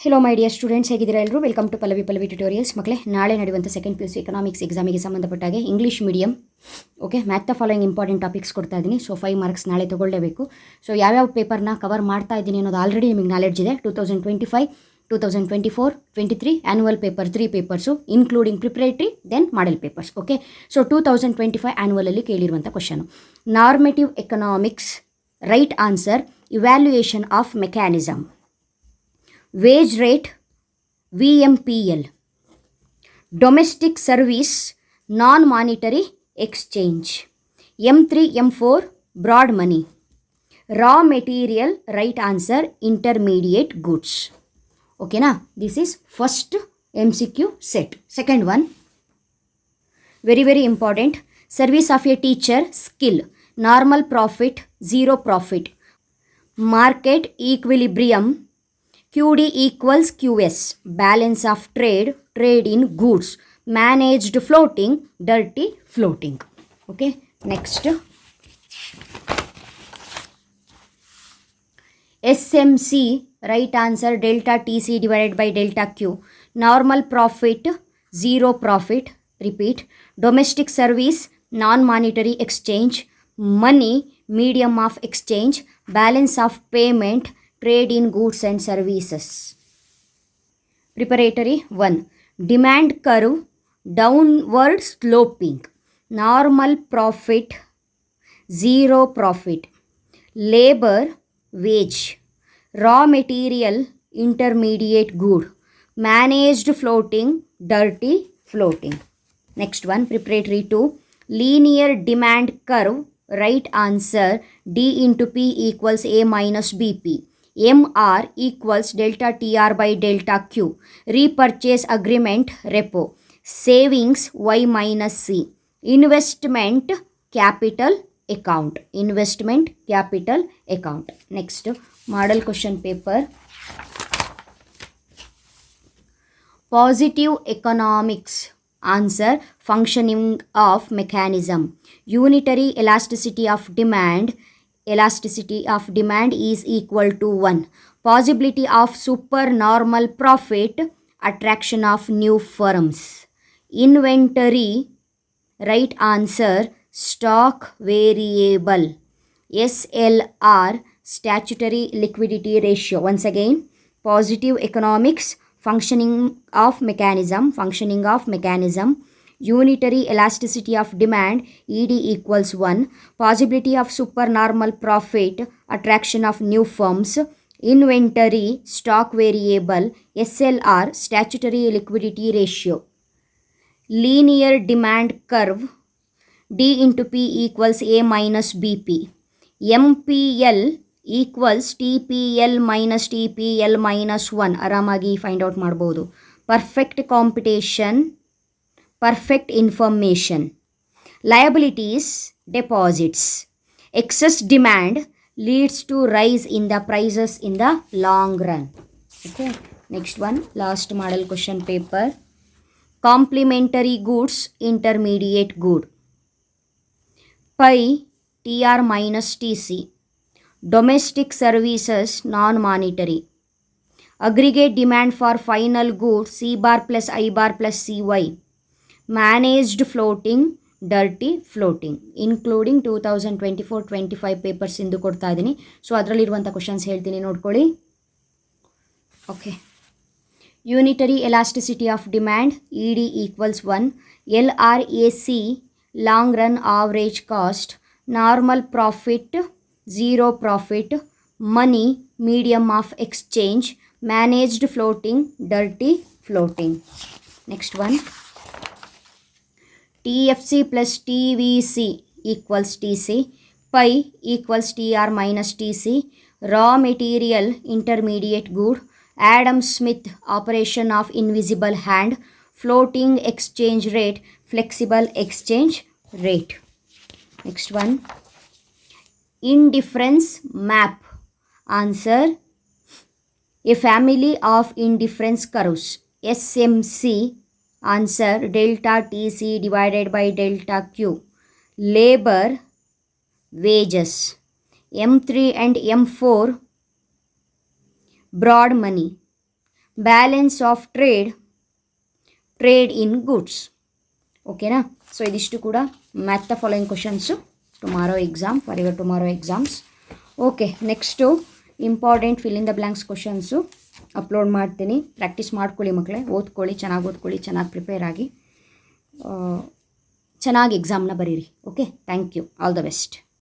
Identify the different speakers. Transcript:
Speaker 1: Hello my dear students, ಹೇಗಿದ್ದೀರಾ ಎಲ್ಲರೂ? Welcome to Pallavi tutorials. ಮಕ್ಕಳೇ, ನಾಳೆ ನಡೆಯುವಂಥ ಸೆಕೆಂಡ್ PUC ಎಕನಾಮಿಕ್ಸ್ ಎಕ್ಸಾಮಿಗೆ ಸಂಬಂಧಪಟ್ಟಾಗೆ English medium okay math the following important topics ಕೊಡ್ತಾ ಇದ್ದೀನಿ. ಸೊ 5 ಮಾರ್ಕ್ಸ್ ನಾಳೆ ತೊಗೊಳ್ಳೇಬೇಕು. ಸೊ ಯಾವ್ಯಾವ ಪೇಪರ್ನ ಕವರ್ ಮಾಡ್ತಾ ಇದ್ದೀನಿ ಅನ್ನೋದು ಆಲ್ರೆಡಿ ನಿಮಗೆ ನಾಲೆಡ್ಜ್ ಇದೆ. 2025, 2024, 23 annual paper 3 papers including preparatory then model papers. Okay, so 2025 ಆ್ಯನ್ಯುವಲಲ್ಲಿ ಕೇಳಿರುವಂಥ question, normative economics, right answer, evaluation of mechanism, wage rate, VMPL, domestic service, non monetary exchange, M3 M4 broad money, raw material, right answer, intermediate goods. ಓಕೆನಾ? This is first MCQ set. Second one very important, service of a teacher, skill, normal profit, zero profit, market equilibrium, QD equals QS, balance of trade, trade in goods, managed floating, dirty floating. Okay, next SMC, right answer, delta TC divided by delta Q, normal profit, zero profit, repeat, domestic service, non-monetary exchange, money, medium of exchange, balance of payment, trade in goods and services. Preparatory 1, demand curve, downward sloping, normal profit, zero profit, labor, wage, raw material, intermediate good, managed floating, dirty floating. Next one, preparatory 2, linear demand curve, right answer, D into P equals A minus BP, MR equals delta TR by delta Q, repurchase agreement, repo, savings Y minus C, investment capital account, investment capital account. Next, model question paper, positive economics, answer, functioning of mechanism, unitary elasticity of demand, elasticity of demand is equal to 1, possibility of supernormal profit, attraction of new firms, inventory, right answer, stock variable, SLR, statutory liquidity ratio. Once again, positive economics, functioning of mechanism, unitary elasticity of demand, ED equals 1, possibility of supernormal profit, attraction of new firms, inventory, stock variable, SLR, statutory liquidity ratio, linear demand curve, D into P equals A minus BP, MPL equals TPL minus TPL minus 1, ಆರಾಮಾಗಿ find out ಮಾಡ್ಬೋದು. Perfect competition, perfect information, liabilities, deposits, excess demand leads to rise in the prices in the long run. Okay, next one, last model question paper, complementary goods, intermediate good, pi TR minus TC, domestic services, non-monetary, aggregate demand for final good, C bar plus I bar plus CY, managed floating, dirty floating, including 2024-25 papers ಇಂದು ಕೊಡ್ತಾ ಇದ್ದೀನಿ. So ಅದರಲ್ಲಿರುವಂಥ questions ಹೇಳ್ತೀನಿ, ನೋಡ್ಕೊಳ್ಳಿ. Okay, unitary elasticity of demand, ED equals 1, LRAC, long run average cost, normal profit, zero profit, money, medium of exchange, managed floating, dirty floating. Next one, TFC plus TVC equals TC, pi equals TR minus TC, raw material, intermediate good, Adam Smith operation of invisible hand, floating exchange rate, flexible exchange rate. Next one, indifference map, answer, a family of indifference curves, SMC, answer, delta TC divided by delta Q, labor, wages, M3 and M4 broad money, balance of trade in goods. ಓಕೆನಾ? So ಇದಿಷ್ಟು ಕೂಡ match the following questions tomorrow exam, for your tomorrow exams. Okay, next important fill in the blanks questions upload ಮಾಡ್ತೀನಿ. Practice ಮಾಡ್ಕೊಳ್ಳಿ ಮಕ್ಕಳೇ, ಓದ್ಕೊಳ್ಳಿ, ಚೆನ್ನಾಗಿ prepare ಆಗಿ ಚೆನ್ನಾಗಿ ಎಕ್ಸಾಮ್ನ ಬರೀರಿ. Okay, thank you, all the best.